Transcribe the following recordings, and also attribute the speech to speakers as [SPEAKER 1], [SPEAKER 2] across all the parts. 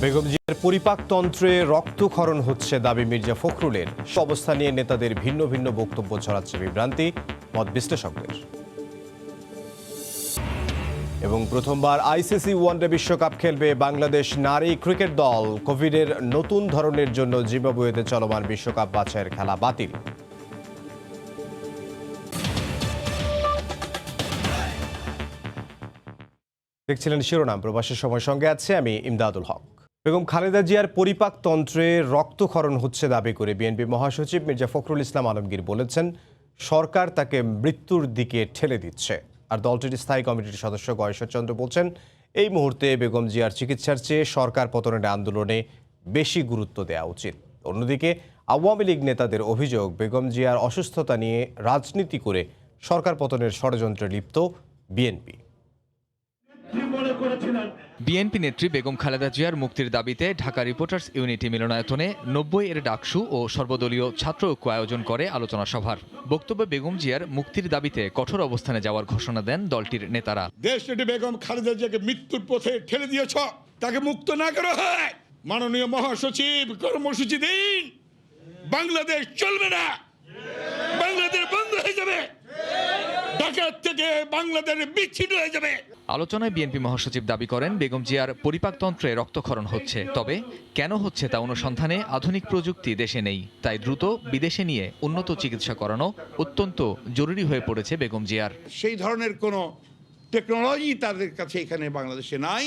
[SPEAKER 1] বেগম জিয়ার পরিপাকতন্ত্রে রক্তক্ষরণ হচ্ছে দাবি মির্জা ফখরুলের। অবস্থা নিয়ে নেতাদের ভিন্ন ভিন্ন বক্তব্য ছড়াচ্ছে বিভ্রান্তি মত বিশ্লেষকদের। এবং প্রথমবার আইসিসি ওয়ানডে বিশ্বকাপ খেলবে বাংলাদেশ নারী ক্রিকেট দল। কোভিডের নতুন ধরনের জন্য জিম্বাবুয়েতে চলমান বিশ্বকাপ বাছাইয়ের খেলা বাতিল। দেখছিলেন শিরোনাম। প্রবাসের সময় সঙ্গে আছে আমি ইমদাদুল হক। বেগম খালেদা জিয়ার পরিপাকতন্ত্রে রক্তক্ষরণ হচ্ছে দাবি করে বিএনপি মহাসচিব মির্জা ফখরুল ইসলাম আলমগীর বলেছেন, সরকার তাকে মৃত্যুর দিকে ঠেলে দিচ্ছে। আর দলটির স্থায়ী কমিটির সদস্য গয়েশ্বর চন্দ্র বলছেন, এই মুহূর্তে বেগম জিয়ার চিকিৎসার চেয়ে সরকার পতনের আন্দোলনে বেশি গুরুত্ব দেওয়া উচিত। অন্যদিকে আওয়ামী লীগ নেতাদের অভিযোগ, বেগম জিয়ার অসুস্থতা নিয়ে রাজনীতি করে সরকার পতনের ষড়যন্ত্রে লিপ্ত বিএনপি।
[SPEAKER 2] বিএনপি নেত্রী বেগম খালেদা জিয়ার মুক্তির দাবিতে ঢাকা রিপোর্টার্স ইউনিটি মিলনায়তনে 90 ডাকসু ও সর্বদলীয় ছাত্র ঐক্য আয়োজন করে আলোচনা সভার। বক্তব্যে বেগম জিয়ার মুক্তির দাবিতে কঠোর অবস্থানে যাওয়ার ঘোষণা দেন দলটির নেতারা।
[SPEAKER 3] দেশটি বেগম খালেদা জিয়াকে মৃত্যুর পথে ঠেলে দিয়েছ, তাকে মুক্ত না করা হয়, মাননীয় মহাসচিব কর্মসূচি দিন। বাংলাদেশ চলবে না, বাংলাদেশ বন্ধ হয়ে যাবে, ঢাকা থেকে বাংলাদেশ বিচ্ছিন্ন হয়ে যাবে।
[SPEAKER 2] আলোচনায় বিএনপি মহাসচিব দাবি করেন, বেগম জিয়ার পরিপাকতন্ত্রে রক্তক্ষরণ হচ্ছে, তবে কেন হচ্ছে তা অনুসন্ধানে আধুনিক প্রযুক্তি দেশে নেই। তাই দ্রুত বিদেশে নিয়ে উন্নত চিকিৎসা করানো অত্যন্ত জরুরি হয়ে পড়েছে বেগম জিয়ার।
[SPEAKER 3] সেই ধরনের কোনো টেকনোলজি তাদের কাছে এখানে বাংলাদেশে নাই,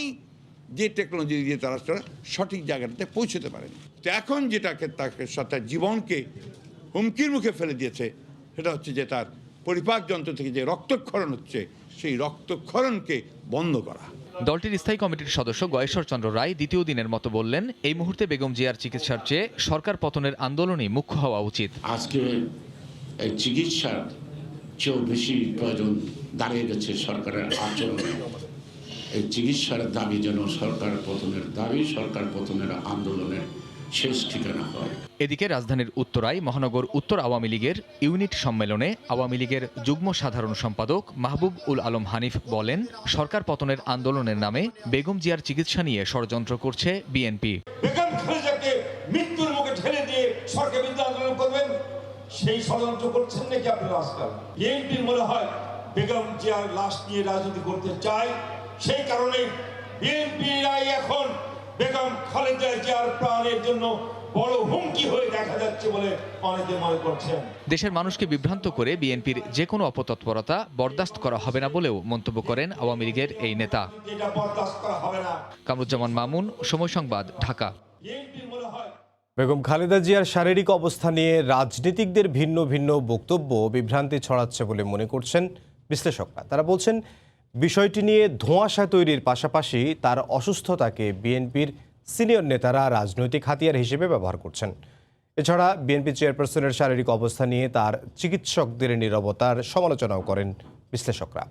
[SPEAKER 3] যে টেকনোলজি দিয়ে তারা সঠিক জায়গাটাতে পৌঁছতে পারেন। তো এখন যেটাকে তাকে তার জীবনকে হুমকির মুখে ফেলে দিয়েছে, সেটা হচ্ছে যে তার পরিপাক যন্ত্র থেকে যে রক্তক্ষরণ হচ্ছে, সেই রক্তক্ষরণকে বন্ধ করা।
[SPEAKER 2] দলটির স্থায়ী কমিটির সদস্য গয়েশ্বর চন্দ্র রায় দ্বিতীয় দিনের মতো বললেন, এই মুহূর্তে বেগম জিয়ার চিকিৎসার চেয়ে সরকার পতনের আন্দোলনই মুখ্য হওয়া উচিত।
[SPEAKER 4] আজকে এই চিকিৎসার চেয়েও বেশি প্রয়োজন দাঁড়িয়ে গেছে সরকারের আচরণ। এই চিকিৎসার দাবি যেন সরকার পতনের দাবি, সরকার পতনের আন্দোলনের শেষ ঠিকানা হয়।
[SPEAKER 2] এদিকে রাজধানীর উত্তরায় মহানগর উত্তর আওয়ামী লীগের ইউনিট সম্মেলনে আওয়ামী লীগের যুগ্ম সাধারণ সম্পাদক মাহবুব উল আলম হানিফ বলেন, সরকার পতনের আন্দোলনের নামে বেগম জিয়ার চিকিৎসা নিয়ে ষড়যন্ত্র করছে বিএনপি।
[SPEAKER 5] বেগম খালেদাকে মৃত্যুর মুখে ঠেলে দিয়ে সরকার বিরুদ্ধে আন্দোলন করবেন, সেই ষড়যন্ত্র করছেন নাকি আপনারা আজকাল? বিএনপির মনে হয় বেগম জিয়ার লাশ নিয়ে রাজনীতি করতে চায়, সেই কারণে বিএনপিরাই এখন বেগম খালেদা জিয়ার প্রাণের জন্য বড় হুমকি হয়ে দেখা যাচ্ছে বলে অনেকে মনে করছেন।
[SPEAKER 2] দেশের মানুষকে বিভ্রান্ত করে বিএনপির যে কোনো অপতৎপরতা বরদাস্ত করা হবে না বলেও মন্তব্য করেন আওয়ামী লীগের এই নেতা।
[SPEAKER 5] এটা বরদাস্ত করা হবে না।
[SPEAKER 2] কামরুজ্জামান মামুন, সময় সংবাদ, ঢাকা।
[SPEAKER 5] বিএনপির মনে হয়
[SPEAKER 1] বেগম খালেদা জিয়ার শারীরিক অবস্থা নিয়ে রাজনীতিকদের ভিন্ন ভিন্ন বক্তব্য বিভ্রান্তি ছড়াচ্ছে বলে মনে করছেন বিশ্লেষকরা। তারা বলছেন, বিষয়টি নিয়ে ধোঁয়াশা তৈরির পাশাপাশি তার অসুস্থতাকে বিএনপির সিনিয়র নেতারা রাজনৈতিক হাতিয়ার হিসেবে ব্যবহার করছেন। এছাড়া বিএনপি চেয়ারপারসনের শারীরিক অবস্থা নিয়ে তার চিকিৎসকদের নীরবতার সমালোচনাও করেন বিশ্লেষকরা।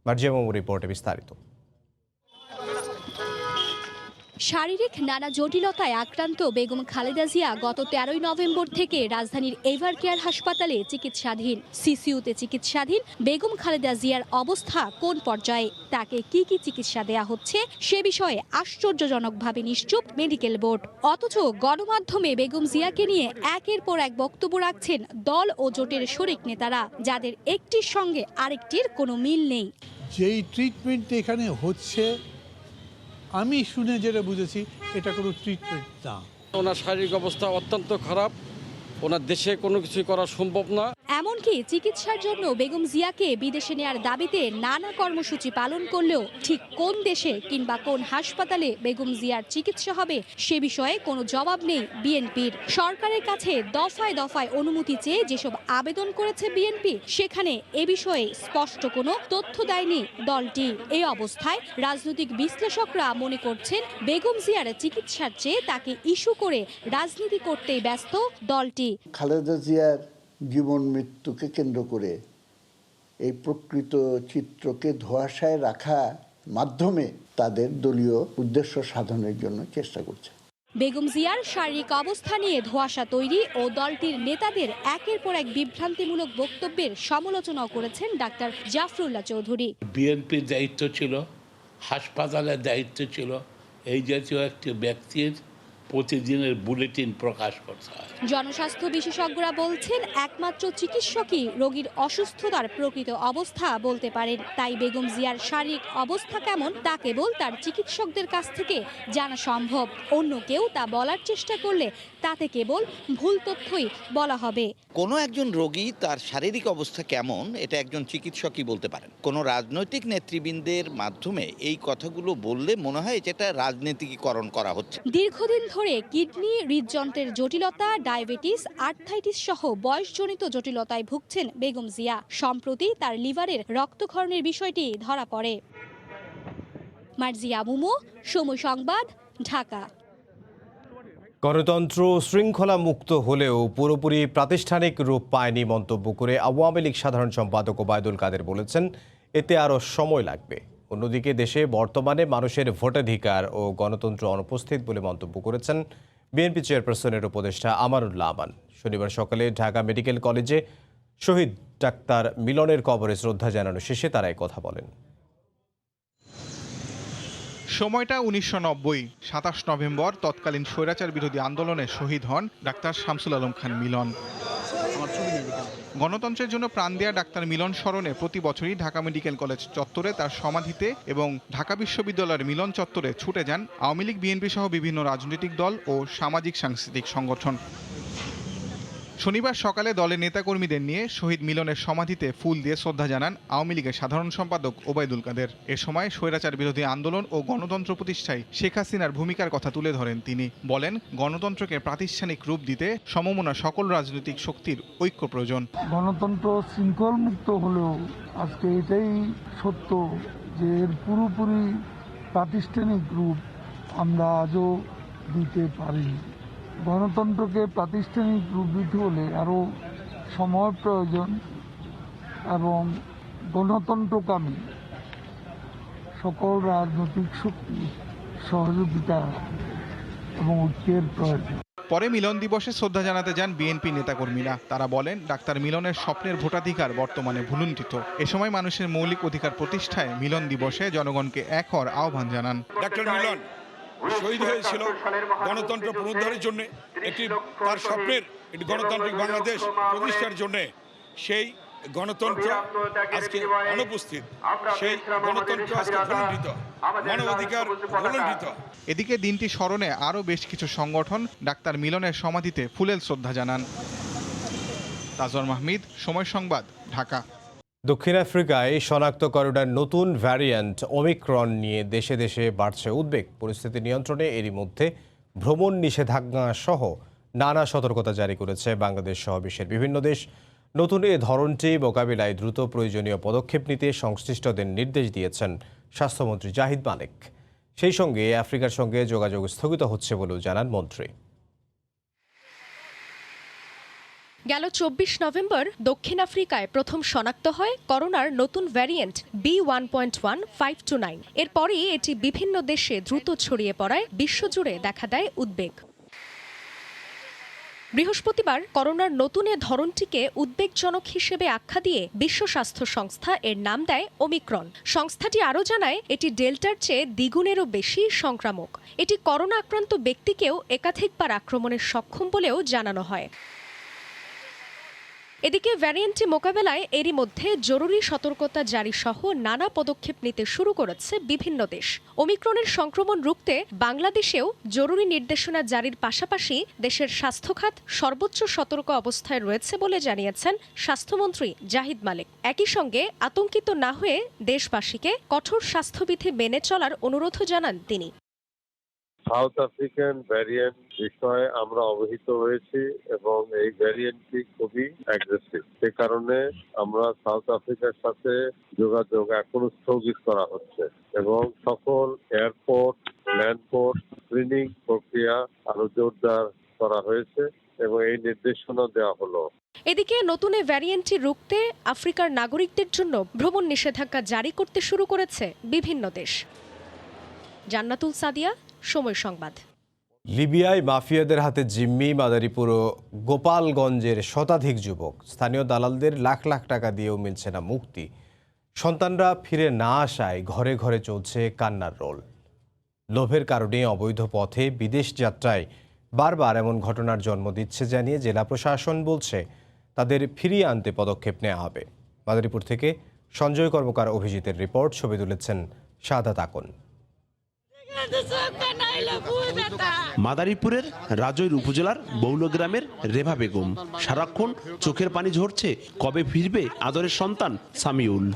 [SPEAKER 1] মার্জিয়া মামুর রিপোর্টে বিস্তারিত।
[SPEAKER 6] শারীরিক নানা জটিলতায় আক্রান্ত বেগম খালেদা জিয়া গত 13 নভেম্বর থেকে রাজধানীর এভার কেয়ার হাসপাতালে চিকিৎসাধীন। সিসিউতে চিকিৎসাধীন বেগম খালেদা জিয়ার অবস্থা কোন পর্যায়ে, তাকে কি কি চিকিৎসা দেয়া হচ্ছে সে বিষয়ে আশ্চর্যজনকভাবে নিশ্চুপ মেডিকেল বোর্ড। অথচ গণমাধ্যমে বেগম জিয়াকে নিয়ে একের পর এক বক্তব্য রাখছেন দল ও জোটের শরিক নেতারা, যাদের একটির সঙ্গে আরেকটির কোনো মিল নেই।
[SPEAKER 7] যেই ট্রিটমেন্ট এখানে হচ্ছে, আমি শুনে যেটা বুঝেছি, এটা কোনো ট্রিটমেন্ট না।
[SPEAKER 8] ওনার শারীরিক অবস্থা অত্যন্ত খারাপ, ওনার দেশে কোনো কিছু করা সম্ভব না।
[SPEAKER 6] এমনকি চিকিৎসার জন্য বেগম জিয়াকে বিদেশে নেয়ার দাবিতে নানা কর্মসূচি পালন করলেও ঠিক কোন দেশে কিংবা কোন হাসপাতালে বেগম জিয়ার চিকিৎসা হবে সে বিষয়ে কোনো জবাব নেই বিএনপির। সরকারের কাছে দফায় দফায় অনুমতি চেয়ে যেসব আবেদন করেছে বিএনপি, সেখানে এ বিষয়ে স্পষ্ট কোনো তথ্য দেয়নি দলটি। এই অবস্থায় রাজনৈতিক বিশ্লেষকরা মনে করছেন, বেগম জিয়ার চিকিৎসার চেয়ে তাকে ইস্যু করে রাজনীতি করতেই ব্যস্ত দলটি।
[SPEAKER 9] খালেদা জিয়ার জীবন মৃত্যুকে কেন্দ্র করে এই প্রকৃত চিত্রকে ধোঁয়াশায় রাখা মাধ্যমে তাদের দলীয় উদ্দেশ্য সাধনের জন্য চেষ্টা করছে।
[SPEAKER 6] বেগম জিয়ার শারীরিক অবস্থা নিয়ে ধোঁয়াশা তৈরি ও দলটির নেতাদের একের পর এক বিভ্রান্তিমূলক বক্তব্যের সমালোচনাও করেছেন ডাক্তার জাফরুল্লাহ চৌধুরী।
[SPEAKER 4] বিএনপির দায়িত্ব ছিল, হাসপাতালের দায়িত্ব ছিল,
[SPEAKER 10] এই জাতীয় একটি ব্যক্তির প্রতিদিনের বুলেটিন প্রকাশ করতে হয়।
[SPEAKER 6] জনস্বাস্থ্য বিশেষজ্ঞরা বলছেন একমাত্র চিকিৎসকই রোগীর অসুস্থতার প্রকৃত অবস্থা বলতে পারেন। তাই বেগম জিয়ার শারীরিক অবস্থা কেমন তা কেবল তার চিকিৎসকদের কাছ থেকে জানা সম্ভব। অন্য কেউ তা বলার চেষ্টা করলে তাতে কেবল ভুল তথ্যই বলা হবে।
[SPEAKER 11] কোনো একজন রোগী তার শারীরিক অবস্থা কেমন এটা একজন চিকিৎসকই বলতে পারেন। কোনো রাজনৈতিক নেতৃবৃন্দের মাধ্যমে এই কথাগুলো বললে মনে হয় যেটা রাজনীতিকীকরণ করা হচ্ছে।
[SPEAKER 6] দীর্ঘদিন ধরে কিডনি, হৃদযন্ত্রের জটিলতা, ডায়াবেটিস, আর্থ্রাইটিস সহ বয়সজনিত জটিলতায় ভুগছেন বেগম জিয়া। সম্প্রতি তার লিভারের রক্তক্ষরণের বিষয়টি ধরা পড়ে। মার্জিয়া মুমো, সময় সংবাদ, ঢাকা।
[SPEAKER 1] গণতন্ত্র শৃঙ্খলা মুক্ত হলেও পুরোপুরি প্রাতিষ্ঠানিক রূপ পায়নি মন্তব্য করে আওয়ামী লীগ সাধারণ সম্পাদক ওবায়দুল কাদের বলেছেন, এতে আরও সময় লাগবে। অন্যদিকে দেশে বর্তমানে মানুষের ভোটাধিকার ও গণতন্ত্র অনুপস্থিত বলে মন্তব্য করেছেন বিএনপি চেয়ারপারসনের উপদেষ্টা আমানুল্লাহ আমান। শনিবার সকালে ঢাকা মেডিকেল কলেজে শহীদ ডাক্তার মিলনের কবরে শ্রদ্ধা জানানো শেষে তারা এই কথা বলেন।
[SPEAKER 12] সময়টা 1990। 27 নভেম্বর তৎকালীন স্বৈরাচার বিরোধী আন্দোলনে শহীদ হন ডাক্তার শামসুল আলম খান মিলন। গণতন্ত্রের জন্য প্রাণ দেয়া ডাক্তার মিলন স্মরণে প্রতি বছরই ঢাকা মেডিকেল কলেজ চত্বরে তার সমাধিতে এবং ঢাকা বিশ্ববিদ্যালয়ের মিলন চত্বরে ছুটে যান আওয়ামী লীগ, বিএনপি সহ বিভিন্ন রাজনৈতিক দল ও সামাজিক সাংস্কৃতিক সংগঠন। শনিবার সকালে দলের নেতাকর্মীদের নিয়ে শহীদ মিলনের সমাধিতে ফুল দিয়ে শ্রদ্ধা জানান আওয়ামী লীগের সাধারণ সম্পাদক ওবায়দুল কাদের। এ সময় স্বৈরাচার বিরোধী আন্দোলন ও গণতন্ত্র প্রতিষ্ঠায় শেখ হাসিনার ভূমিকার কথা তুলে ধরেন তিনি। বলেন, গণতন্ত্রকে প্রাতিষ্ঠানিক রূপ দিতে সমমনা সকল রাজনৈতিক শক্তির ঐক্য প্রয়োজন।
[SPEAKER 13] গণতন্ত্র শৃঙ্খল মুক্ত হলেও আজকে এটাই সত্য যে এর পুরোপুরি প্রাতিষ্ঠানিক রূপ আমরা আজও দিতে পারিনি। গণতন্ত্রকে প্রাতিষ্ঠানিক রূপ দিতে হলে আরও সময় প্রয়োজন এবং গণতন্ত্রকামী সকল রাজনৈতিক শক্তি সহযোগিতা এবং ঐক্যের প্রয়োজন।
[SPEAKER 12] পরে মিলন দিবসে শ্রদ্ধা জানাতে যান বিএনপি নেতাকর্মীরা। তারা বলেন, ডাক্তার মিলনের স্বপ্নের ভোটাধিকার বর্তমানে ভুলুণ্ঠিত। এ সময় মানুষের মৌলিক অধিকার প্রতিষ্ঠায় মিলন দিবসে জনগণকে এক হওয়ার আহ্বান জানান।
[SPEAKER 5] ডাক্তার মিলন শহীদ হয়েছিল গণতন্ত্র পুনরুদ্ধারের জন্য, একটি তার স্বপ্নের একটি গণতান্ত্রিক বাংলাদেশ প্রতিষ্ঠার জন্য। সেই গণতন্ত্র আজকে অনুপস্থিত, সেই গণতন্ত্র আজকে ভুলুণ্ঠিত, মানবাধিকার ভুলুণ্ঠিত।
[SPEAKER 12] এদিকে দিনটি স্মরণে আরও বেশ কিছু সংগঠন ডাক্তার মিলনের সমাধিতে ফুলেল শ্রদ্ধা জানান। তাজওয়ার মাহমিদ, সময় সংবাদ, ঢাকা।
[SPEAKER 1] দক্ষিণ আফ্রিকায় শনাক্তকরণের নতুন ভ্যারিয়েন্ট ওমিক্রন নিয়ে দেশে দেশে বাড়ছে উদ্বেগ। পরিস্থিতি নিয়ন্ত্রণে এরই মধ্যে ভ্রমণ নিষেধাজ্ঞা সহ নানা সতর্কতা জারি করেছে বাংলাদেশ সহ বিশ্বের বিভিন্ন দেশ। নতুন এ ধরনটি মোকাবিলায় দ্রুত প্রয়োজনীয় পদক্ষেপ নিতে সংশ্লিষ্টদের নির্দেশ দিয়েছেন স্বাস্থ্যমন্ত্রী জাহিদ মালেক। সেই সঙ্গে আফ্রিকার সঙ্গে যোগাযোগ স্থগিত হচ্ছে বলেও জানান মন্ত্রী।
[SPEAKER 6] গেল 24 নভেম্বর দক্ষিণ আফ্রিকায় প্রথম শনাক্ত হয় করোনার নতুন ভ্যারিয়েন্ট B1.1.529। এরপরই এটি বিভিন্ন দেশে দ্রুত ছড়িয়ে পড়ায় বিশ্বজুড়ে দেখা দেয় উদ্বেগ। বৃহস্পতিবার করোনার নতুন এ ধরনটিকে উদ্বেগজনক হিসেবে আখ্যা দিয়ে বিশ্ব স্বাস্থ্য সংস্থা এর নাম দেয় ওমিক্রন। সংস্থাটি আরও জানায়, এটি ডেল্টার চেয়ে দ্বিগুণেরও বেশি সংক্রামক। এটি করোনা আক্রান্ত ব্যক্তিকেও একাধিকবার আক্রমণে সক্ষম বলেও জানানো হয়। এদিকে ভ্যারিয়েন্টটি মোকাবেলায় এরই মধ্যে জরুরি সতর্কতা জারি সহ নানা পদক্ষেপ নিতে শুরু করেছে বিভিন্ন দেশ। ওমিক্রনের সংক্রমণ রুখতে বাংলাদেশেও জরুরি নির্দেশনা জারির পাশাপাশি দেশের স্বাস্থ্য খাত সর্বোচ্চ সতর্ক অবস্থায় রয়েছে বলে জানিয়েছেন স্বাস্থ্যমন্ত্রী জাহিদ মালেক। একই সঙ্গে আতঙ্কিত না হয়ে দেশবাসীকে কঠোর স্বাস্থ্যবিধি মেনে চলার অনুরোধও জানান তিনি।
[SPEAKER 14] সাউথ আফ্রিকান ভ্যারিয়েন্ট বিষয়ে আমরা অবহিত হয়েছি এবং এই ভ্যারিয়েন্টটি খুবই অ্যাগ্রেসিভ। সে কারণে আমরা সাউথ আফ্রিকার সাথে যোগাযোগ এখনো স্থগিত করা হচ্ছে এবং সকল এয়ারপোর্ট, ল্যান্ডপোর্ট স্ক্রিনিং প্রক্রিয়া আরো জোরদার করা হয়েছে এবং এই নির্দেশনা দেওয়া হলো।
[SPEAKER 6] এদিকে নতুন এই ভ্যারিয়েন্টটি রুখতে আফ্রিকার নাগরিকদের জন্য ভ্রমণ নিষেধাজ্ঞা জারি করতে শুরু করেছে বিভিন্ন দেশ। জান্নাতুল সাদিয়া, সময় সংবাদ।
[SPEAKER 1] লিবিয়ায় মাফিয়াদের হাতে জিম্মি, মাদারীপুর ও গোপালগঞ্জের শতাধিক যুবক। স্থানীয় দালালদের লাখ লাখ টাকা দিয়েও মিলছে না মুক্তি। সন্তানরা ফিরে না আসায় ঘরে ঘরে চলছে কান্নার রোল। লোভের কারণে অবৈধ পথে বিদেশ যাত্রায় বারবার এমন ঘটনার জন্ম দিচ্ছে জানিয়ে জেলা প্রশাসন বলছে তাদের ফিরিয়ে আনতে পদক্ষেপ নেওয়া হবে। মাদারীপুর থেকে সঞ্জয় কর্মকার অভিজিতের রিপোর্ট, ছবি তুলেছেন শাহাদাত আকন।
[SPEAKER 15] মাদারীপুরের রাজৈর উপজেলার বৌল গ্রামের রেভা বেগম সারাক্ষণ চোখের পানি ঝরছে, কবে ফিরবে আদরের সন্তান সামিউল।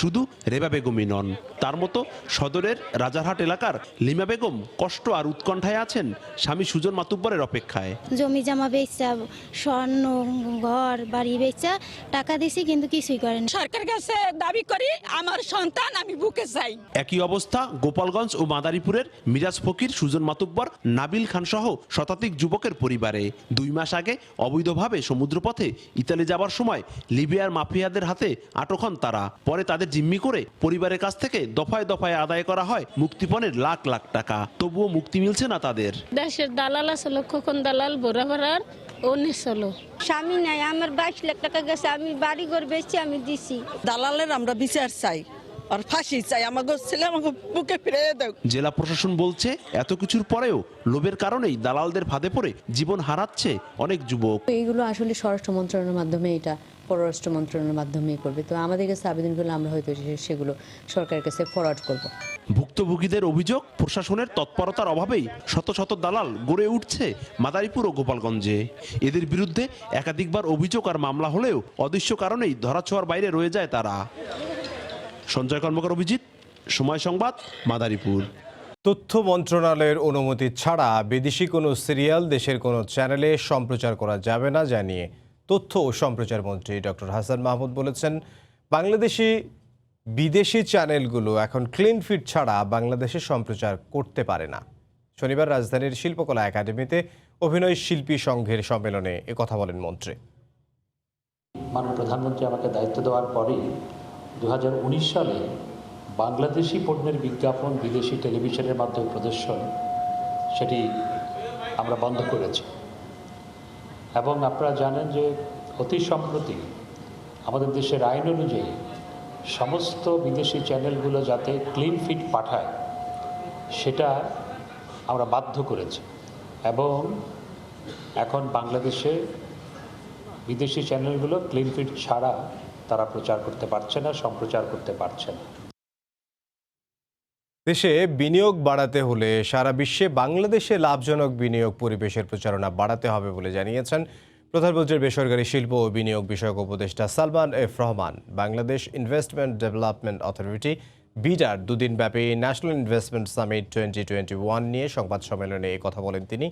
[SPEAKER 15] শুধু রেবা বেগমই নন, তার মতো সদরের রাজারহাট এলাকার লিমা বেগম কষ্ট আর উৎকণ্ঠায় আছেন স্বামী সুজন মাতুব্বরের অপেক্ষায়।
[SPEAKER 16] জমি জমা বেচা, স্বর্ণ, ঘর বাড়ি বেচা টাকা দিছি, কিন্তু কিছুই করেন। সরকার কাছে দাবি করি আমার সন্তান আমি বুকে চাই।
[SPEAKER 15] একই অবস্থা গোপালগঞ্জ ও মাদারীপুরের মিরাজ ফকির, সুজন মাতুব্বর, নাবিল খান সহ শতাধিক যুবকের পরিবারে 2 মাস আগে অবৈধভাবে সমুদ্রপথে ইতালি যাবার সময় লিবিয়ার মাফিয়াদের হাতে আটক হন তারা। পরে তাদের জিম্মি করে পরিবারের কাছ থেকে দফায় দফায় আদায় করা হয় মুক্তিপণের লাখ লাখ টাকা, তবুও মুক্তি মিলছে না তাদের।
[SPEAKER 16] দেশের দালাল আসলো, খোকন দালাল বরাবর অনেক চলো। স্বামী নাই, আমার 22 লাখ টাকা গেছে, আমি বাড়ি ঘর বেচি, আমি দিছি।
[SPEAKER 17] দালালের আমরা বিচার চাই আর ফাঁসি চাই, আমাকে ছেলে আমাকে বুকে ফিরে দাও।
[SPEAKER 15] জেলা প্রশাসন বলছে এত কিছুর পরেও লোভের কারণেই দালালদের ফাঁদে পড়ে জীবন হারাচ্ছে অনেক যুবক।
[SPEAKER 18] এইগুলো আসলে স্বরাষ্ট্র মন্ত্রণালয়ের মাধ্যমে, এটা পররাষ্ট্র মন্ত্রণালয়ের মাধ্যমেই করবে। তো আমাদের কাছে আবেদন করলে আমরা হয়তো সেগুলো সরকারের কাছে ফরওয়ার্ড করব।
[SPEAKER 15] ভুক্তভোগীদের অভিযোগ, প্রশাসনের তৎপরতার অভাবেই শত শত দালাল গড়ে উঠছে মাদারীপুর ও গোপালগঞ্জে। এদের বিরুদ্ধে একাধিকবার অভিযোগ আর মামলা হলেও অদৃশ্য কারণেই ধরাছোঁয়ার বাইরে রয়ে যায় তারা। সঞ্জয় কর্মকার, অভিজিৎ, সময় সংবাদ, মাদারীপুর।
[SPEAKER 1] তথ্য মন্ত্রণালয়ের অনুমতি ছাড়া বিদেশি কোনো সিরিয়াল দেশের কোনো চ্যানেলে সম্প্রচার করা যাবে না জানিয়ে তথ্য ও সম্প্রচার মন্ত্রী ডক্টর হাসান মাহমুদ বলেছেন, বাংলাদেশি বিদেশি চ্যানেলগুলো এখন ক্লিন ফিট ছাড়া বাংলাদেশে সম্প্রচার করতে পারে না। শনিবার রাজধানীর শিল্পকলা একাডেমিতে অভিনয় শিল্পী সংঘের সম্মেলনে একথা বলেন মন্ত্রী।
[SPEAKER 19] মাননীয় প্রধানমন্ত্রী আমাকে দায়িত্ব দেওয়ার পরেই 2019 সালে বাংলাদেশি পণ্যের বিজ্ঞাপন বিদেশি টেলিভিশনের মাধ্যমে প্রদর্শন সেটি আমরা বন্ধ করেছি। এবং আপনারা জানেন যে অতি সম্প্রতি আমাদের দেশের আইন অনুযায়ী সমস্ত বিদেশি চ্যানেলগুলো যাতে ক্লিন ফিট পাঠায় সেটা আমরা বাধ্য করেছি, এবং এখন বাংলাদেশে বিদেশি চ্যানেলগুলো ক্লিন ফিট ছাড়া তারা প্রচার করতে পারছে না, সম্প্রচার করতে পারছে না।
[SPEAKER 1] দেশে বিনিয়োগ বাড়াতে হলে সারা বিশ্বে বাংলাদেশে লাভজনক বিনিয়োগ পরিবেশের প্রচারণা বাড়াতে হবে বলে জানিয়েছেন প্রধানমন্ত্রীর বেসরকারি শিল্প ও বিনিয়োগ বিষয়ক উপদেষ্টা Salman F Rahman. Bangladesh Investment Development Authority বিডার 2 দিনব্যাপী ন্যাশনাল ইনভেস্টমেন্ট সামিট 2021 নিয়ে সংবাদ সম্মেলনে কথা বলেন তিনি।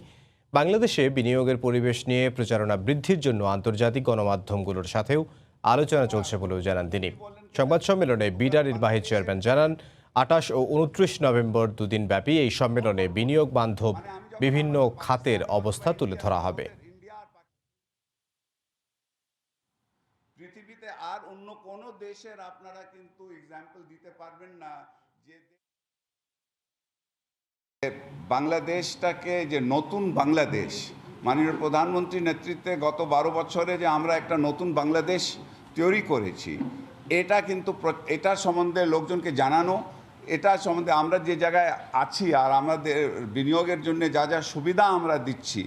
[SPEAKER 1] বাংলাদেশে বিনিয়োগের পরিবেশ নিয়ে প্রচারণা বৃদ্ধির জন্য আন্তর্জাতিক গণমাধ্যমগুলোর সাথেও আলোচনা চলছে বলেও জানান তিনি। সংবাদ সম্মেলনে বিডার নির্বাহী চেয়ারম্যান জানান, 28 ও 29 নভেম্বর 2 দিনব্যাপী এই সম্মেলনে বিনিয়োগ বান্ধব বিভিন্ন খাতের অবস্থা তুলে ধরা হবে।
[SPEAKER 20] পৃথিবীতে আর অন্য কোন দেশের আপনারা কিন্তু एग्जांपल দিতে পারবেন না যে বাংলাদেশটাকে যে নতুন বাংলাদেশ মাননীয় প্রধানমন্ত্রীর নেতৃত্বে গত 12 বছরে যে আমরা একটা নতুন বাংলাদেশ তৈরি করেছি, এটা কিন্তু এটার সম্বন্ধে লোকজনকে জানানো, এটা সম্বন্ধে আমরা যে জায়গায় আছি আর আমাদের বিনিয়োগের জন্য যা যা সুবিধা আমরা দিচ্ছি,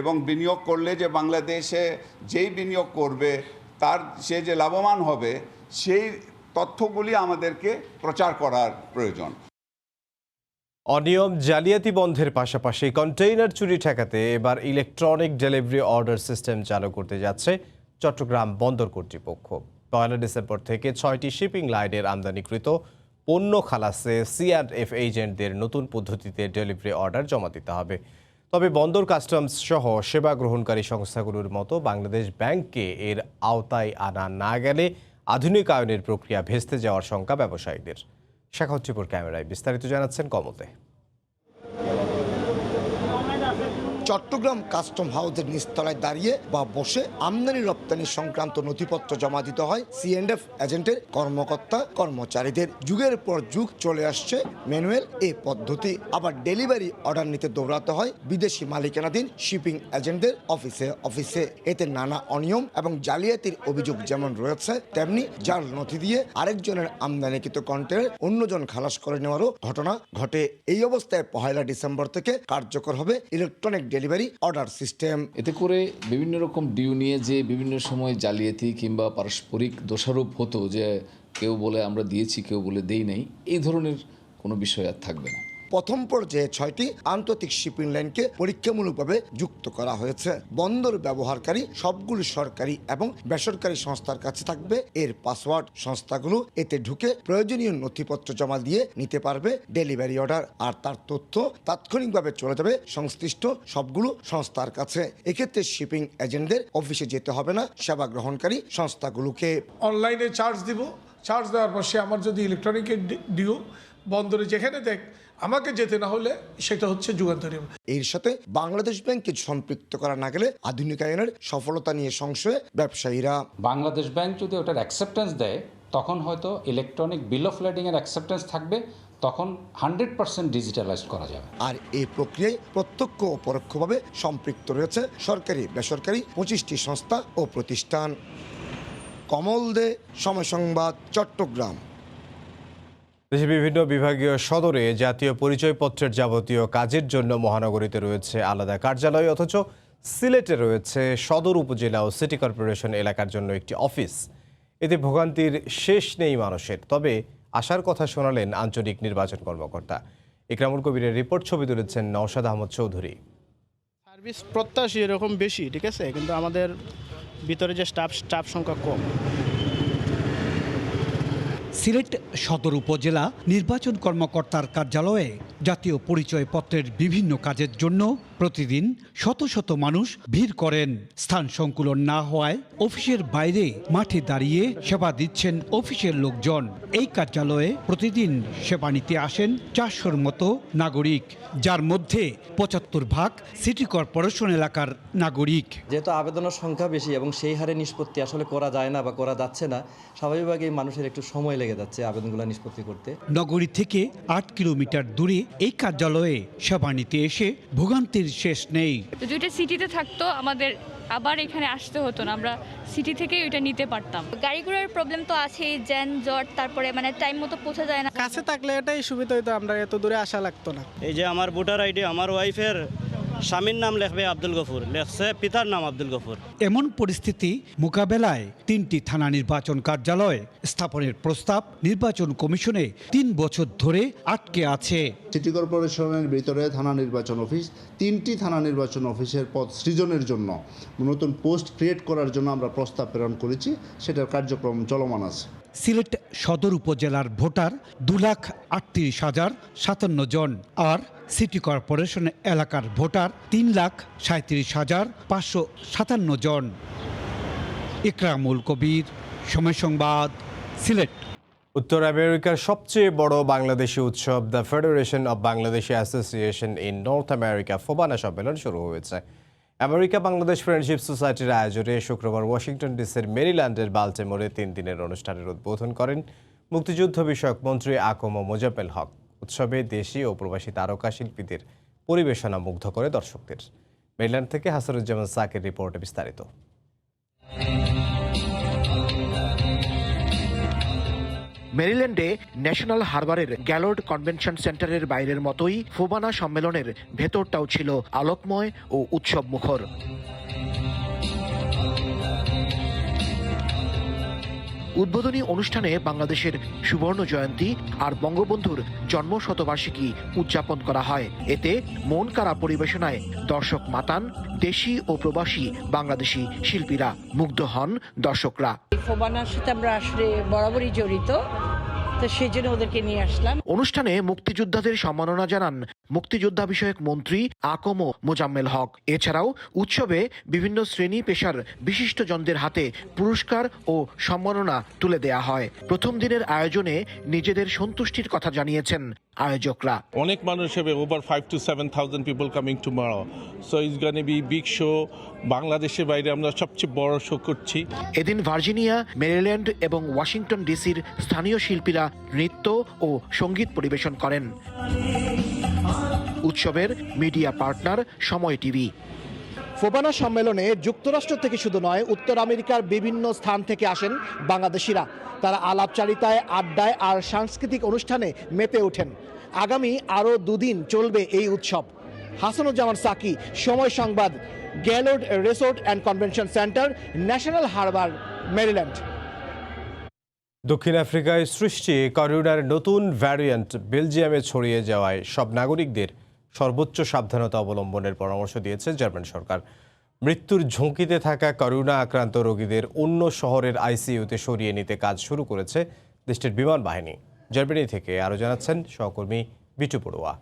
[SPEAKER 20] এবং বিনিয়োগ করলে যে বাংলাদেশে যেই বিনিয়োগ করবে তার সে যে লাভবান হবে, সেই তথ্যগুলি আমাদেরকে প্রচার করার প্রয়োজন।
[SPEAKER 1] অনিয়ম জালিয়াতি বন্ধের পাশাপাশি কন্টেইনার চুরি ঠেকাতে এবার ইলেকট্রনিক ডেলিভারি অর্ডার সিস্টেম চালু করতে যাচ্ছে চট্টগ্রাম বন্দর কর্তৃপক্ষ। 1 ডিসেম্বর থেকে 6টি শিপিং লাইনের আমদানিকৃত পণ্য খালাসে C&F এজেন্টদের নতুন পদ্ধতিতে ডেলিভারি অর্ডার জমা দিতে হবে। তবে বন্দর কাস্টমস সহ সেবা গ্রহণকারী সংস্থাগুলোর মতো বাংলাদেশ ব্যাংককে এর আওতায় আনা না গেলে আধুনিকায়নের প্রক্রিয়া ভেস্তে যাওয়ার শঙ্কা ব্যবসায়ীদের। শাখাউদ্দিপুর ক্যামেরায় বিস্তারিত জানাচ্ছেন কমতে।
[SPEAKER 21] চট্টগ্রাম কাস্টম হাউসের নিচতলায় দাঁড়িয়ে বা বসে আমদানি রপ্তানি সংক্রান্ত নথিপত্র জমা দিতে হয় C&F এজেন্টের কর্মকর্তা কর্মচারীদের। যুগের পর যুগ চলে আসছে ম্যানুয়াল এই পদ্ধতি। আবার ডেলিভারি অর্ডার নিতে দৌড়াতে হয় বিদেশি মালিকানাধীন শিপিং এজেন্টদের অফিসে। এতে নানা অনিয়ম এবং জালিয়াতির অভিযোগ যেমন রয়েছে, তেমনি জাল নথি দিয়ে আরেকজনের আমদানিকৃত কন্টেনার অন্যজন খালাস করে নেওয়ারও ঘটনা ঘটে। এই অবস্থায় 1 ডিসেম্বর থেকে কার্যকর হবে ইলেকট্রনিক ডেলিভারি অর্ডার সিস্টেম।
[SPEAKER 22] এতে করে বিভিন্ন রকম ডিউ নিয়ে যে বিভিন্ন সময় জালিয়াতি কিংবা পারস্পরিক দোষারোপ হতো, যে কেউ বলে আমরা দিয়েছি, কেউ বলে দেই নাই, এই ধরনের কোনো বিষয় আর থাকবে না।
[SPEAKER 21] প্রথম পর্যায়ে 6টি আন্তর্জাতিক শিপিং লাইনকে পরীক্ষামূলকভাবে যুক্ত করা হয়েছে। বন্দর ব্যবহারকারী সবগুলো সরকারি এবং বেসরকারি সংস্থার কাছে থাকবে এর পাসওয়ার্ড। সংস্থাগুলো এতে ঢুকে প্রয়োজনীয় নথিপত্র জমা দিয়ে নিতে পারবে ডেলিভারি অর্ডার, আর তার তথ্য তাৎক্ষণিকভাবে চলে যাবে সংশ্লিষ্ট সবগুলো সংস্থার কাছে। এক্ষেত্রে শিপিং এজেন্টদের অফিসে যেতে হবে না সেবা গ্রহণকারী সংস্থাগুলোকে।
[SPEAKER 23] অনলাইনে চার্জ দিব, চার্জ দেওয়ার পর সে আমার যদি ইলেকট্রনিকের ডিউ বন্দরে যেখানে দেখ, আমাকে যেতে না হলে সেটা হচ্ছে যুগান্তরী।
[SPEAKER 21] এর সাথে বাংলাদেশ ব্যাংককে সম্পৃক্ত করা না গেলে আধুনিকায়নের সফলতা নিয়ে সংশয়ে ব্যবসায়ীরা।
[SPEAKER 19] বাংলাদেশ ব্যাংক যদি ওটার অ্যাকসেপ্টেন্স দেয়, তখন হয়তো ইলেকট্রনিক বিল অফ লেডিংয়ের অ্যাকসেপ্টেন্স থাকবে, তখন 100% ডিজিটালাইজ করা যাবে।
[SPEAKER 21] আর এই প্রক্রিয়ায় প্রত্যক্ষ ও পরোক্ষভাবে সম্পৃক্ত রয়েছে সরকারি বেসরকারি 25টি সংস্থা ও প্রতিষ্ঠান। কমল দে, সময় সংবাদ, চট্টগ্রাম।
[SPEAKER 1] দেশের বিভিন্ন বিভাগীয় সদরে জাতীয় পরিচয়পত্রের যাবতীয় কাজের জন্য মহানগরীতে রয়েছে আলাদা কার্যালয়, অথচ সিলেটে রয়েছে সদর উপজেলা ও সিটি কর্পোরেশন এলাকার জন্য একটি অফিস। এতে ভোগান্তির শেষ নেই মানুষের। তবে আশার কথা শোনালেন আঞ্চলিক নির্বাচন কর্মকর্তা। ইকরামুল কবিরের রিপোর্ট, ছবি তুলেছেন নওশাদ আহমদ চৌধুরী।
[SPEAKER 24] সার্ভিস প্রত্যাশী এরকম বেশি, ঠিক আছে, কিন্তু আমাদের ভিতরে যে স্টাফ সংখ্যা কম।
[SPEAKER 25] সিলেট সদর উপজেলা নির্বাচন কর্মকর্তার কার্যালয়ে জাতীয় পরিচয়পত্রের বিভিন্ন কাজের জন্য প্রতিদিন শত শত মানুষ ভিড় করেন। স্থান সংকুলন না হওয়ায় অফিসের বাইরে মাঠে দাঁড়িয়ে সেবা দিচ্ছেন অফিসের লোকজন। এই কার্যালয়ে প্রতিদিন সেবা নিতে আসেন 400-র মতো নাগরিক, যার মধ্যে 75% সিটি কর্পোরেশন এলাকার নাগরিক।
[SPEAKER 26] যেহেতু আবেদনের সংখ্যা বেশি এবং সেই হারে নিষ্পত্তি আসলে করা যায় না বা করা যাচ্ছে না, স্বাভাবিকভাবেই মানুষের একটু সময় লেগে যাচ্ছে আবেদনগুলো নিষ্পত্তি করতে।
[SPEAKER 25] নগরী থেকে 8 কিলোমিটার দূরে এই কার্যালয়ে সেবা নিতে এসে ভোগান্তির শেষ নেই।
[SPEAKER 27] যেটা সিটিতে থাকতো আমাদের আবার এখানে আসতে হতো না, আমরা সিটি থেকেই ওইটা নিতে পারতাম।
[SPEAKER 28] গাড়ি ঘোড়ার প্রবলেম তো আছেই, জ্যাম জট, তারপরে টাইম মতো পৌঁছা যায় না।
[SPEAKER 24] কাছে থাকলে এটাই সুবিধা হতো, আমরা এত দূরে আসা লাগতো না।
[SPEAKER 29] এই যে আমার ভোটার আইডি, আমার ওয়াইফের স্বামীর নাম লেখবে আব্দুল গফুর, লেখছে পিতার নাম আব্দুল গফুর।
[SPEAKER 25] এমন পরিস্থিতি মোকাবেলায় 3টি থানা নির্বাচন কার্যালয় স্থাপনের প্রস্তাব নির্বাচন কমিশনে 3 বছর ধরে আটকে আছে।
[SPEAKER 30] সিটি কর্পোরেশনের ভিতরে থানা নির্বাচন অফিস, 3টি থানা নির্বাচন অফিসের পদ সৃজনের জন্য, নতুন পোস্ট ক্রিয়েট করার জন্য আমরা প্রস্তাব প্রেরণ করেছি, সেটার কার্যক্রম চলমান আছে।
[SPEAKER 25] সিলেট সদর উপজেলার ভোটার 2,38,057 জন, আর সিটি কর্পোরেশন এলাকার ভোটার 3,37,557 জন। ইকরামুল কবির, সময় সংবাদ, সিলেট।
[SPEAKER 1] উত্তর আমেরিকার সবচেয়ে বড় বাংলাদেশি উৎসব the federation of Bangladeshi association in north America FOBANA সম্মেলন শুরু হয়েছে। আমেরিকা বাংলাদেশ ফ্রেন্ডশিপ সোসাইটির আয়োজনে শুক্রবার ওয়াশিংটন ডিসির মেরিল্যান্ডের বাল্টিমোরে 3 দিনের অনুষ্ঠানের উদ্বোধন করেন মুক্তিযুদ্ধ বিষয়ক মন্ত্রী আকম মোজাম্মেল হক। উৎসবে দেশি ও প্রবাসী তারকা শিল্পীদের পরিবেশনা মুগ্ধ করে দর্শকদের। মেরিল্যান্ড থেকে হাসানুজ্জামান সাকের রিপোর্টে বিস্তারিত।
[SPEAKER 31] মেরিল্যান্ডে ন্যাশনাল হারবারের গ্যালোর্ড কনভেনশন সেন্টারের বাইরের মতোই ফোবানা সম্মেলনের ভেতরটাও ছিল আলোকময় ও উৎসব মুখর। উদ্বোধনী অনুষ্ঠানে বাংলাদেশের সুবর্ণ জয়ন্তী আর বঙ্গবন্ধুর জন্ম শতবার্ষিকী উদযাপন করা হয়। এতে মন কাড়া পরিবেশনায় দর্শক মাতান দেশি ও প্রবাসী বাংলাদেশি শিল্পীরা। মুগ্ধ হন দর্শকরা।
[SPEAKER 17] ফোবানার সাথে আমরা আসলে বরাবরই জড়িত, তো সেই জন্য ওদেরকে নিয়ে আসলাম।
[SPEAKER 31] অনুষ্ঠানে মুক্তিযোদ্ধাদের সম্মাননা জানান মুক্তিযোদ্ধা বিষয়ক মন্ত্রী আকম মোজাম্মেল হক। এছাড়াও উৎসবে বিভিন্ন শ্রেণী পেশার বিশিষ্টজনদের হাতে পুরস্কার ও সম্মাননা তুলে দেয়া হয়। প্রথম দিনের আয়োজনে নিজেদের সন্তুষ্টির কথা জানিয়েছেন আয়োজকরা।
[SPEAKER 2] অনেক মানুষ হবে, over 5 to 7,000 people coming tomorrow, so it's going to be big show. বাংলাদেশের বাইরে আমরা সবচেয়ে বড় শো করছি।
[SPEAKER 31] এদিন ভার্জিনিয়া, মেরিল্যান্ড এবং ওয়াশিংটন ডিসির স্থানীয় শিল্পীরা নৃত্য ও সঙ্গীত পরিবেশন করেন। উৎসবের মিডিয়া পার্টনার সময় টিভি।
[SPEAKER 3] ফোবানা সম্মেলনে যুক্তরাষ্ট্র থেকে শুধু নয়, উত্তর আমেরিকার বিভিন্ন স্থান থেকে আসেন বাংলাদেশিরা। তারা আলাপচারিতায়, আড্ডায় আর সাংস্কৃতিক অনুষ্ঠানে মেতে ওঠেন। আগামী আরও দুদিন চলবে এই উৎসব। Hasanuzzaman Saki, Somoy Sangbad, Gaylord resort and convention center, National Harbor, Maryland.
[SPEAKER 1] দক্ষিণ আফ্রিকায় সৃষ্টি করোনার নতুন ভ্যারিয়েন্ট বেলজিয়ামে ছড়িয়ে যাওয়ায় সব নাগরিকদের সর্বোচ্চ সাবধানতা অবলম্বনের পরামর্শ দিয়েছে জার্মান সরকার। মৃত্যুর ঝুঁকিতে থাকা করোনা আক্রান্ত রোগীদের অন্য শহরের আইসিইউতে সরিয়ে নিতে কাজ শুরু করেছে দেশটির বিমান বাহিনী। জার্মানি থেকে আরও জানাচ্ছেন সহকর্মী বিটু পড়ুয়া।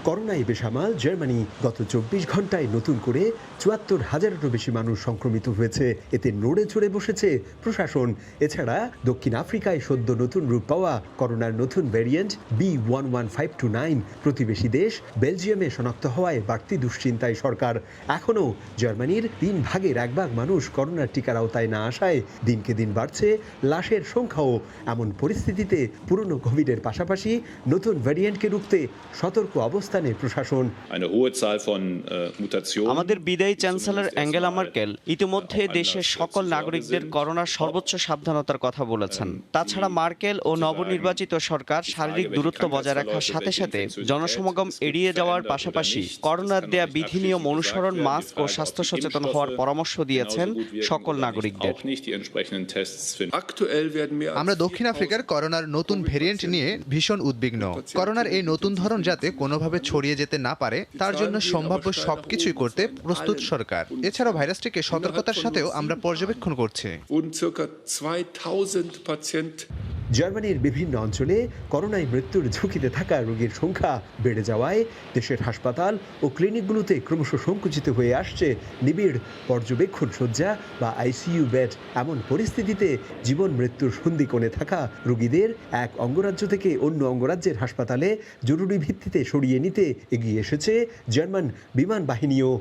[SPEAKER 4] করোনায় বেসামাল জার্মানি। গত 24 ঘন্টায় নতুন করে ৭৪,০০০-এরও বেশি মানুষ সংক্রমিত হয়েছে। এতে নড়ে চড়ে বসেছে প্রশাসন। এছাড়া দক্ষিণ আফ্রিকায় সদ্য নতুন রূপ পাওয়া করোনার নতুন ভ্যারিয়েন্ট B11529 প্রতিবেশী দেশ বেলজিয়ামে শনাক্ত হওয়ায় বাড়তি দুশ্চিন্তায় সরকার। এখনও জার্মানির 3 ভাগের 1 ভাগ মানুষ করোনার টিকার আওতায় না আসায় দিনকে দিন বাড়ছে লাশের সংখ্যাও। এমন পরিস্থিতিতে পুরনো কোভিডের পাশাপাশি নতুন ভ্যারিয়েন্টকে রুখতে সতর্ক অবস্থা প্রশাসন।
[SPEAKER 5] আমাদের বিদায়ী চ্যান্সেলর অ্যাঙ্গেলা মার্কেল ইতিমধ্যে দেশের সকল নাগরিকদের করোনার সর্বোচ্চ সাবধানতার কথা বলেছেন। তাছাড়া মার্কেল ও নবনির্বাচিত সরকার শারীরিক দূরত্ব বজায় রাখার সাথে সাথে জনসমাগম এড়িয়ে যাওয়ার পাশাপাশি করোনার দেয়া বিধিনিয়ম অনুসরণ, মাস্ক ও স্বাস্থ্য সচেতন হওয়ার পরামর্শ দিয়েছেন সকল নাগরিকদের।
[SPEAKER 7] আমরা দক্ষিণ আফ্রিকার করোনার নতুন ভেরিয়েন্ট নিয়ে ভীষণ উদ্বিগ্ন। করোনার এই নতুন ধরন যাতে কোনোভাবে ছড়িয়ে যেতে না পারে তার জন্য সম্ভাব্য সবকিছুই করতে প্রস্তুত সরকার। এছাড়াও ভাইরাসটিকে সতর্কতার সাথেও আমরা পর্যবেক্ষণ করছি।
[SPEAKER 4] জার্মানির বিভিন্ন অঞ্চলে করোনায় মৃত্যুর ঝুঁকিতে থাকা রোগীর সংখ্যা বেড়ে যাওয়ায় দেশের হাসপাতাল ও ক্লিনিকগুলোতে ক্রমশ সংকুচিত হয়ে আসছে নিবিড় পর্যবেক্ষণ শয্যা বা আইসিইউ বেড। এমন পরিস্থিতিতে জীবন মৃত্যুর সন্ধিকোণে থাকা রোগীদের এক অঙ্গরাজ্য থেকে অন্য অঙ্গরাজ্যের হাসপাতালে জরুরি ভিত্তিতে সরিয়ে নিতে এগিয়ে এসেছে জার্মান বিমান বাহিনীও।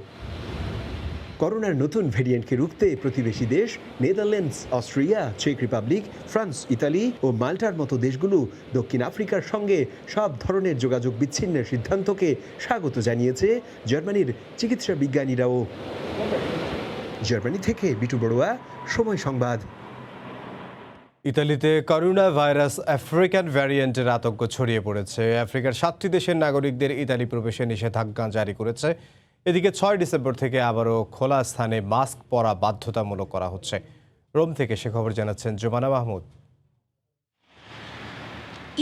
[SPEAKER 4] করোনার নতুন ভ্যারিয়েন্টকে রুখতে প্রতিবেশী দেশ নেদারল্যান্ডস, অস্ট্রিয়া, চেক রিপাবলিক, ফ্রান্স, ইতালি ও মাল্টার মতো দেশগুলো দক্ষিণ আফ্রিকার সঙ্গে সব ধরনের যোগাযোগ বিচ্ছিন্নের সিদ্ধান্তকে স্বাগত জানিয়েছে জার্মানির চিকিৎসা বিজ্ঞানীরাও। জার্মানি থেকে বিটু বড়ুয়া, সময় সংবাদ।
[SPEAKER 1] ইতালিতে করোনা ভাইরাস আফ্রিকান ভ্যারিয়েন্টের আতঙ্ক ছড়িয়ে পড়েছে। আফ্রিকার 7টি দেশের নাগরিকদের ইতালি প্রবেশে নিষেধাজ্ঞা জারি করেছে। এদিকে 6 ডিসেম্বর থেকে আবারও খোলা স্থানে মাস্ক পরা বাধ্যতামূলক করা হচ্ছে। রোম থেকে সে খবর জানাচ্ছেন জোমানা মাহমুদ।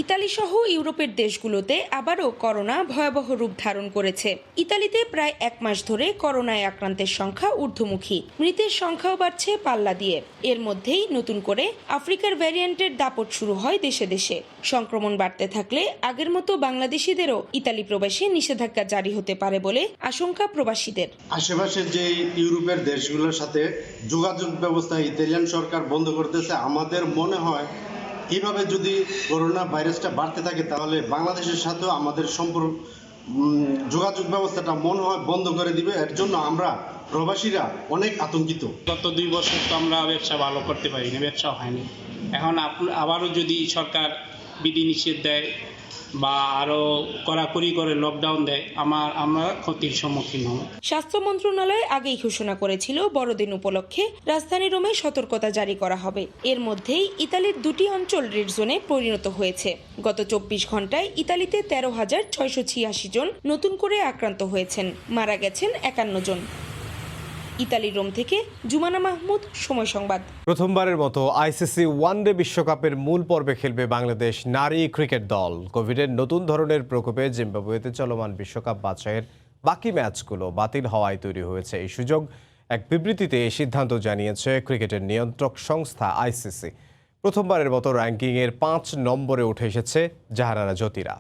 [SPEAKER 8] ইতালি সহ ইউরোপের দেশগুলোতে আবারও করোনা ভয়াবহ রূপ ধারণ করেছে। ইতালিতে প্রায় 1 মাস ধরে করোনায় আক্রান্তের সংখ্যা ঊর্ধ্বমুখী, মৃতের সংখ্যাও বাড়ছে পাল্লা দিয়ে। এর মধ্যেই নতুন করে আফ্রিকার ভ্যারিয়েন্টের দাপট শুরু হয় দেশে দেশে। সংক্রমণ বাড়তে থাকলে আগের মতো বাংলাদেশিদেরও ইতালি প্রবেশে নিষেধাজ্ঞা জারি হতে পারে বলে আশঙ্কা প্রবাসীদের।
[SPEAKER 9] আশেপাশের যে ইউরোপের দেশগুলোর সাথে যোগাযোগ ব্যবস্থা ইতালিয়ান সরকার বন্ধ করতেছে। আমাদের মনে হয় এইভাবে যদি করোনা ভাইরাসটা বাড়তে থাকে তাহলে বাংলাদেশের সাথেও আমাদের সম্পর্ক যোগাযোগ ব্যবস্থাটা মনে হয় বন্ধ করে দিবে। এর জন্য আমরা প্রবাসীরা অনেক আতঙ্কিত।
[SPEAKER 10] গত 2 বছর তো আমরা ব্যবসা ভালো করতে পারিনি, ব্যবসা হয়নি। এখন আবারও যদি সরকার বিধিনিষেধ দেয় বা আরো কড়াকড়ি করে লকডাউন দেয়, আমরা ক্ষতির সম্মুখীন হব।
[SPEAKER 8] স্বাস্থ্য মন্ত্রণালয় আগেই ঘোষণা করেছিল বড়দিন উপলক্ষে রাজধানী রোমে সতর্কতা জারি করা হবে। এর মধ্যেই ইতালির 2টি অঞ্চল রেড জোনে পরিণত হয়েছে। গত 24 ঘন্টায় ইতালিতে 13,686 জন নতুন করে আক্রান্ত হয়েছেন, মারা গেছেন 51 জন। ইতালি রোম থেকে জুমানা মাহমুদ, সময় সংবাদ।
[SPEAKER 1] প্রথমবারের মতো আইসিসি ওয়ানডে বিশ্বকাপের মূল পর্বে খেলবে বাংলাদেশ নারী ক্রিকেট দল। কোভিডের নতুন ধরনের প্রকোপে জিম্বাবুয়েতে চলমান বিশ্বকাপ বাছাইয়ের বাকি ম্যাচগুলো বাতিল হওয়ায় তৈরি হয়েছে এই সুযোগ। এক বিবৃতিতে এই সিদ্ধান্ত জানিয়েছে ক্রিকেটের নিয়ন্ত্রক সংস্থা আইসিসি। প্রথমবারের মতো র্যাঙ্কিংয়ের 5 নম্বরে উঠে এসেছে জাহানারা জ্যোতিরা।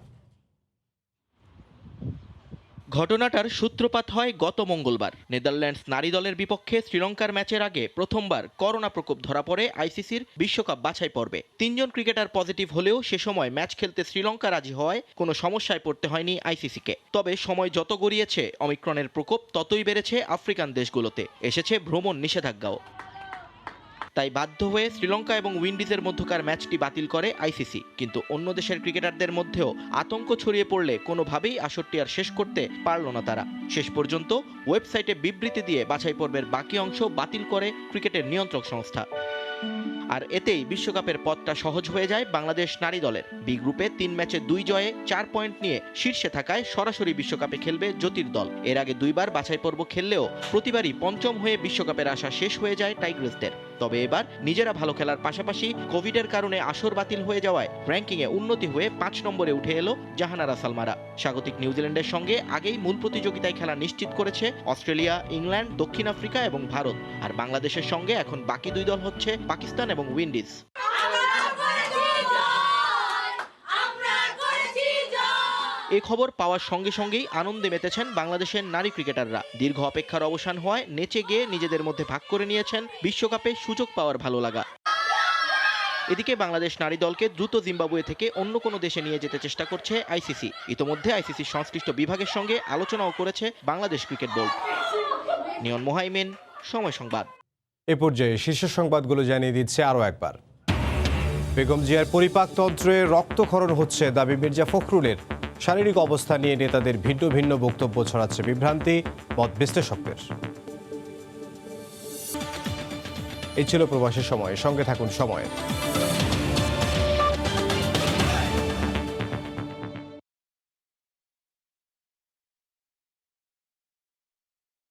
[SPEAKER 6] ঘটনাটার সূত্রপাত হয় গত মঙ্গলবার। নেদারল্যান্ডস নারী দলের বিপক্ষে শ্রীলঙ্কার ম্যাচের আগে প্রথমবার করোনা প্রকোপ ধরা পড়ে আইসিসির বিশ্বকাপ বাছাই পর্বে। 3 জন ক্রিকেটার পজিটিভ হলেও সে সময় ম্যাচ খেলতে শ্রীলঙ্কা রাজি হওয়ায় কোনো সমস্যায় পড়তে হয়নি আইসিসিকে। তবে সময় যত গড়িয়েছে অমিক্রনের প্রকোপ ততই বেড়েছে আফ্রিকান দেশগুলোতে, এসেছে ভ্রমণ নিষেধাজ্ঞাও। তাই বাধ্য হয়ে শ্রীলঙ্কা এবং উইন্ডিজের মধ্যকার ম্যাচটি বাতিল করে আইসিসি। কিন্তু অন্য দেশের ক্রিকেটারদের মধ্যেও আতঙ্ক ছড়িয়ে পড়লে কোনোভাবেই আসরটি আর শেষ করতে পারল না তারা। শেষ পর্যন্ত ওয়েবসাইটে বিবৃতি দিয়ে বাছাই পর্বের বাকি অংশ বাতিল করে ক্রিকেটের নিয়ন্ত্রক সংস্থা। আর এতেই বিশ্বকাপের পথটা সহজ হয়ে যায় বাংলাদেশ নারী দলের। বি গ্রুপে 3 ম্যাচে 2 জয়ে 4 পয়েন্ট নিয়ে শীর্ষে থাকায় সরাসরি বিশ্বকাপে খেলবে জ্যোতির দল। এর আগে 2 বার বাছাই পর্ব খেললেও প্রতিবারই পঞ্চম হয়ে বিশ্বকাপের আশা শেষ হয়ে যায় টাইগ্রেসদের। তবে এবার নিজেরা ভালো খেলার পাশাপাশি কোভিডের কারণে আসর বাতিল হয়ে যাওয়ায় র্যাঙ্কিংয়ে উন্নতি হয়ে 5 নম্বরে উঠে এলো জাহানারা সালমারা। স্বাগতিক নিউজিল্যান্ডের সঙ্গে আগেই মূল প্রতিযোগিতায় খেলা নিশ্চিত করেছে অস্ট্রেলিয়া, ইংল্যান্ড, দক্ষিণ আফ্রিকা এবং ভারত। আর বাংলাদেশের সঙ্গে এখন বাকি 2 দল হচ্ছে পাকিস্তান এবং উইন্ডিজ। এই খবর পাওয়ার সঙ্গে সঙ্গেই আনন্দে মেতেছেন বাংলাদেশের নারী ক্রিকেটাররা। দীর্ঘ অপেক্ষার অবসান হওয়ায় নেচে গিয়ে নিজেদের মধ্যে ভাগ করে নিয়েছেন বিশ্বকাপে সুযোগ পাওয়ার ভালো লাগা। এদিকে বাংলাদেশ নারী দলকে দ্রুত জিম্বাবুয়ে থেকে অন্য কোনো দেশে নিয়ে যেতে চেষ্টা করছে আইসিসি। ইতোমধ্যে আইসিসির সংশ্লিষ্ট বিভাগের সঙ্গে আলোচনাও করেছে বাংলাদেশ ক্রিকেট বোর্ড। নিয়ন মোহাইমিন, সময় সংবাদ।
[SPEAKER 1] এ পর্যায়ে শীর্ষ সংবাদগুলো জানিয়ে দিচ্ছে আরও একবার। বেগম জিয়ার পরিপাকতন্ত্রে রক্তক্ষরণ হচ্ছে দাবি মির্জা ফখরুলের। শারীরিক অবস্থা নিয়ে নেতাদের ভিন্ন ভিন্ন বক্তব্য ছড়াচ্ছে বিভ্রান্তি, মত বিশ্লেষকদের। এই ছিল প্রবাসের সময়। সঙ্গে থাকুন সময়ের।